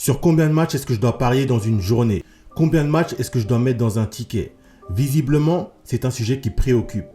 Sur combien de matchs est-ce que je dois parier dans une journée? Combien de matchs est-ce que je dois mettre dans un ticket? Visiblement, c'est un sujet qui préoccupe.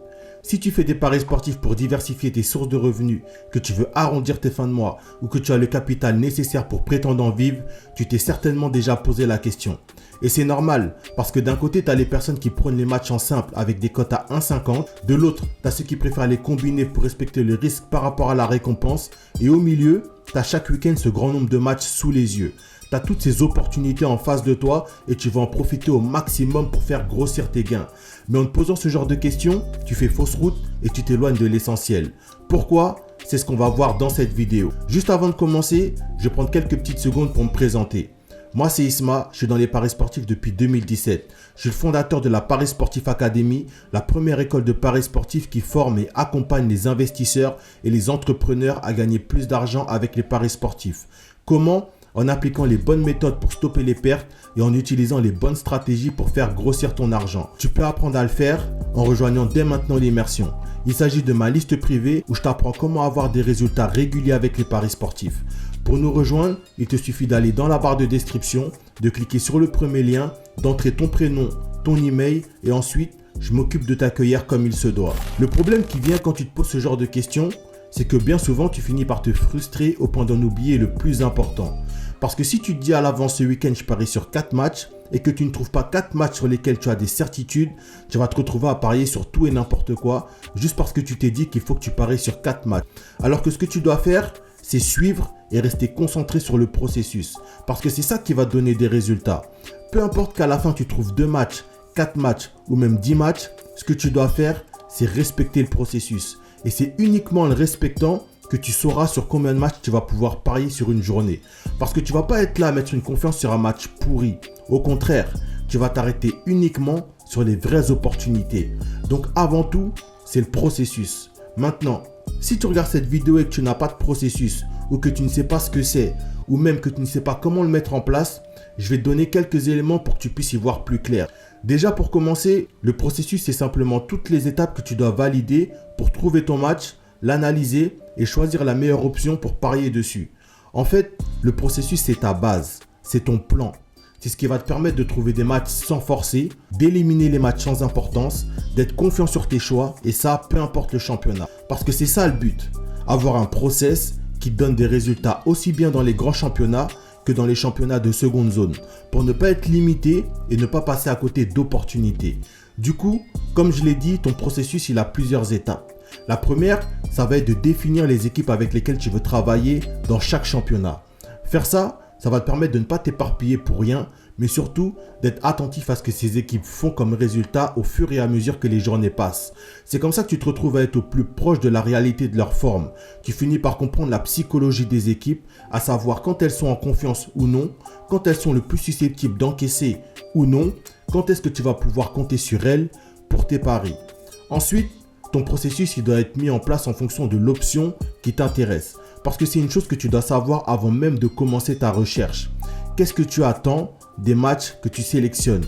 Si tu fais des paris sportifs pour diversifier tes sources de revenus, que tu veux arrondir tes fins de mois ou que tu as le capital nécessaire pour prétendre en vivre, tu t'es certainement déjà posé la question. Et c'est normal, parce que d'un côté, tu as les personnes qui prônent les matchs en simple avec des cotes à 1,50, de l'autre, tu as ceux qui préfèrent les combiner pour respecter le risque par rapport à la récompense, et au milieu, tu as chaque week-end ce grand nombre de matchs sous les yeux. Tu as toutes ces opportunités en face de toi et tu vas en profiter au maximum pour faire grossir tes gains. Mais en te posant ce genre de questions, tu fais fausse route et tu t'éloignes de l'essentiel. Pourquoi? C'est ce qu'on va voir dans cette vidéo. Juste avant de commencer, je vais prendre quelques petites secondes pour me présenter. Moi, c'est Isma, je suis dans les paris sportifs depuis 2017. Je suis le fondateur de la Paris Sportif Academy, la première école de paris sportifs qui forme et accompagne les investisseurs et les entrepreneurs à gagner plus d'argent avec les paris sportifs. Comment? En appliquant les bonnes méthodes pour stopper les pertes et en utilisant les bonnes stratégies pour faire grossir ton argent. Tu peux apprendre à le faire en rejoignant dès maintenant l'immersion. Il s'agit de ma liste privée où je t'apprends comment avoir des résultats réguliers avec les paris sportifs. Pour nous rejoindre, il te suffit d'aller dans la barre de description, de cliquer sur le premier lien, d'entrer ton prénom, ton email et ensuite, je m'occupe de t'accueillir comme il se doit. Le problème qui vient quand tu te poses ce genre de questions, c'est que bien souvent, tu finis par te frustrer au point d'en oublier le plus important. Parce que si tu te dis à l'avance ce week-end, je parie sur 4 matchs et que tu ne trouves pas 4 matchs sur lesquels tu as des certitudes, tu vas te retrouver à parier sur tout et n'importe quoi juste parce que tu t'es dit qu'il faut que tu paries sur 4 matchs. Alors que ce que tu dois faire, c'est suivre et rester concentré sur le processus. Parce que c'est ça qui va te donner des résultats. Peu importe qu'à la fin tu trouves 2 matchs, 4 matchs ou même 10 matchs, ce que tu dois faire, c'est respecter le processus. Et c'est uniquement en le respectant que tu sauras sur combien de matchs tu vas pouvoir parier sur une journée. Parce que tu ne vas pas être là à mettre une confiance sur un match pourri. Au contraire, tu vas t'arrêter uniquement sur les vraies opportunités. Donc avant tout, c'est le processus. Maintenant, si tu regardes cette vidéo et que tu n'as pas de processus, ou que tu ne sais pas ce que c'est, ou même que tu ne sais pas comment le mettre en place, je vais te donner quelques éléments pour que tu puisses y voir plus clair. Déjà pour commencer, le processus c'est simplement toutes les étapes que tu dois valider pour trouver ton match, l'analyser et choisir la meilleure option pour parier dessus. En fait, le processus c'est ta base, c'est ton plan. C'est ce qui va te permettre de trouver des matchs sans forcer, d'éliminer les matchs sans importance, d'être confiant sur tes choix et ça, peu importe le championnat. Parce que c'est ça le but, avoir un process qui te donne des résultats aussi bien dans les grands championnats que dans les championnats de seconde zone, pour ne pas être limité et ne pas passer à côté d'opportunités. Du coup, comme je l'ai dit, ton processus il a plusieurs étapes. La première, ça va être de définir les équipes avec lesquelles tu veux travailler dans chaque championnat. Faire ça, ça va te permettre de ne pas t'éparpiller pour rien, mais surtout d'être attentif à ce que ces équipes font comme résultat au fur et à mesure que les journées passent. C'est comme ça que tu te retrouves à être au plus proche de la réalité de leur forme. Tu finis par comprendre la psychologie des équipes, à savoir quand elles sont en confiance ou non, quand elles sont le plus susceptibles d'encaisser ou non, quand est-ce que tu vas pouvoir compter sur elles pour tes paris. Ensuite, ton processus il doit être mis en place en fonction de l'option qui t'intéresse. Parce que c'est une chose que tu dois savoir avant même de commencer ta recherche. Qu'est-ce que tu attends des matchs que tu sélectionnes?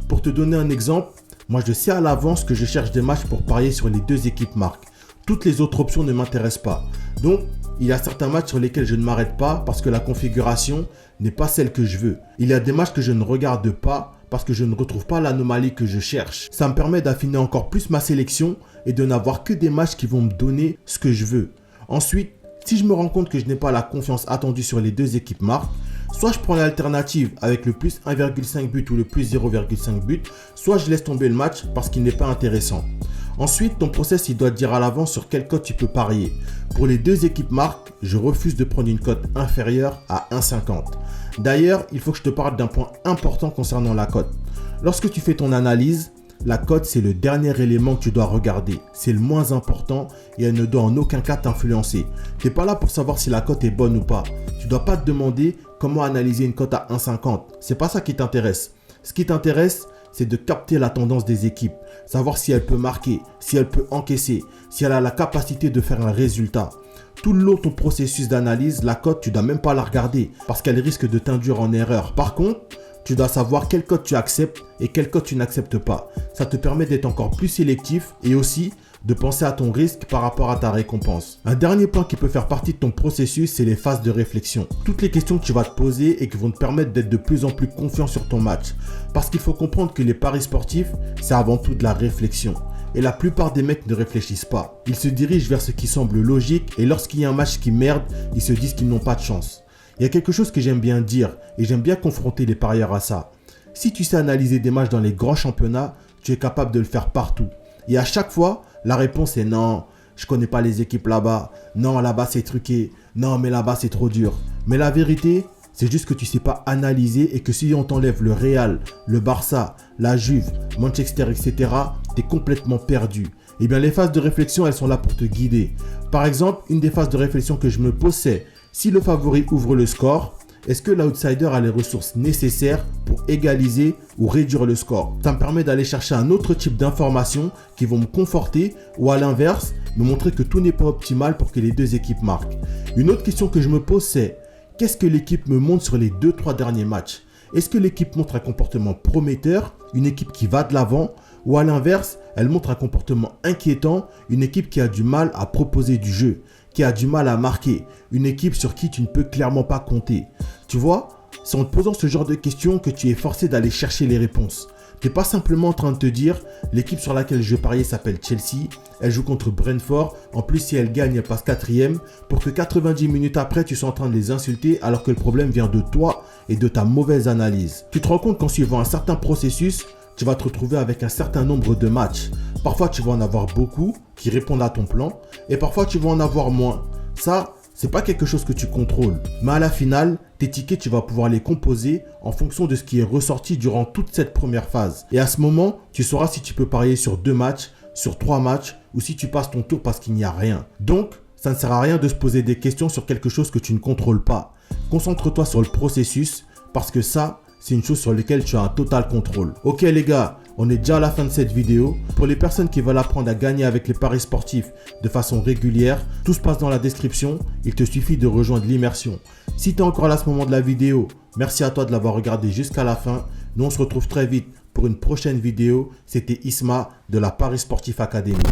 Pour te donner un exemple, moi je sais à l'avance que je cherche des matchs pour parier sur les 2 équipes marques. Toutes les autres options ne m'intéressent pas. Donc, il y a certains matchs sur lesquels je ne m'arrête pas parce que la configuration n'est pas celle que je veux. Il y a des matchs que je ne regarde pas parce que je ne retrouve pas l'anomalie que je cherche. Ça me permet d'affiner encore plus ma sélection et de n'avoir que des matchs qui vont me donner ce que je veux. Ensuite, si je me rends compte que je n'ai pas la confiance attendue sur les 2 équipes marques, soit je prends l'alternative avec le plus 1,5 but ou le plus 0,5 but, soit je laisse tomber le match parce qu'il n'est pas intéressant. Ensuite, ton process il doit te dire à l'avance sur quelle cote tu peux parier. Pour les 2 équipes marques, je refuse de prendre une cote inférieure à 1,50. D'ailleurs, il faut que je te parle d'un point important concernant la cote. Lorsque tu fais ton analyse, la cote c'est le dernier élément que tu dois regarder. C'est le moins important et elle ne doit en aucun cas t'influencer. Tu n'es pas là pour savoir si la cote est bonne ou pas. Tu ne dois pas te demander comment analyser une cote à 1,50. C'est pas ça qui t'intéresse. Ce qui t'intéresse, c'est de capter la tendance des équipes. Savoir si elle peut marquer, si elle peut encaisser, si elle a la capacité de faire un résultat. Tout le long de ton processus d'analyse, la cote, tu ne dois même pas la regarder parce qu'elle risque de t'induire en erreur. Par contre, tu dois savoir quelle cote tu acceptes et quelle cote tu n'acceptes pas. Ça te permet d'être encore plus sélectif et aussi de penser à ton risque par rapport à ta récompense. Un dernier point qui peut faire partie de ton processus, c'est les phases de réflexion. Toutes les questions que tu vas te poser et qui vont te permettre d'être de plus en plus confiant sur ton match. Parce qu'il faut comprendre que les paris sportifs, c'est avant tout de la réflexion. Et la plupart des mecs ne réfléchissent pas. Ils se dirigent vers ce qui semble logique et lorsqu'il y a un match qui merde, ils se disent qu'ils n'ont pas de chance. Il y a quelque chose que j'aime bien dire et j'aime bien confronter les parieurs à ça. Si tu sais analyser des matchs dans les grands championnats, tu es capable de le faire partout. Et à chaque fois, la réponse est non, je connais pas les équipes là-bas. Non, là-bas c'est truqué. Non, mais là-bas c'est trop dur. Mais la vérité, c'est juste que tu sais pas analyser et que si on t'enlève le Real, le Barça, la Juve, Manchester, etc., tu es complètement perdu. Eh bien, les phases de réflexion, elles sont là pour te guider. Par exemple, une des phases de réflexion que je me pose, c'est si le favori ouvre le score, est-ce que l'outsider a les ressources nécessaires pour égaliser ou réduire le score? Ça me permet d'aller chercher un autre type d'informations qui vont me conforter ou à l'inverse, me montrer que tout n'est pas optimal pour que les deux équipes marquent. Une autre question que je me pose, c'est qu'est-ce que l'équipe me montre sur les 2-3 derniers matchs? Est-ce que l'équipe montre un comportement prometteur, une équipe qui va de l'avant, ou à l'inverse, elle montre un comportement inquiétant, une équipe qui a du mal à proposer du jeu, qui a du mal à marquer, une équipe sur qui tu ne peux clairement pas compter? Tu vois, c'est en te posant ce genre de questions que tu es forcé d'aller chercher les réponses. Tu n'es pas simplement en train de te dire l'équipe sur laquelle je pariais s'appelle Chelsea, elle joue contre Brentford, en plus si elle gagne elle passe 4e, pour que 90 minutes après tu sois en train de les insulter alors que le problème vient de toi et de ta mauvaise analyse. Tu te rends compte qu'en suivant un certain processus, tu vas te retrouver avec un certain nombre de matchs. Parfois tu vas en avoir beaucoup qui répondent à ton plan et parfois tu vas en avoir moins. Ça, c'est pas quelque chose que tu contrôles. Mais à la finale, tes tickets, tu vas pouvoir les composer en fonction de ce qui est ressorti durant toute cette première phase. Et à ce moment, tu sauras si tu peux parier sur 2 matchs, sur 3 matchs ou si tu passes ton tour parce qu'il n'y a rien. Donc, ça ne sert à rien de se poser des questions sur quelque chose que tu ne contrôles pas. Concentre-toi sur le processus parce que ça, c'est une chose sur laquelle tu as un total contrôle. Ok les gars, on est déjà à la fin de cette vidéo. Pour les personnes qui veulent apprendre à gagner avec les paris sportifs de façon régulière, tout se passe dans la description. Il te suffit de rejoindre l'immersion. Si tu es encore là à ce moment de la vidéo, merci à toi de l'avoir regardé jusqu'à la fin. Nous on se retrouve très vite pour une prochaine vidéo. C'était Isma de la Paris Sportif Academy.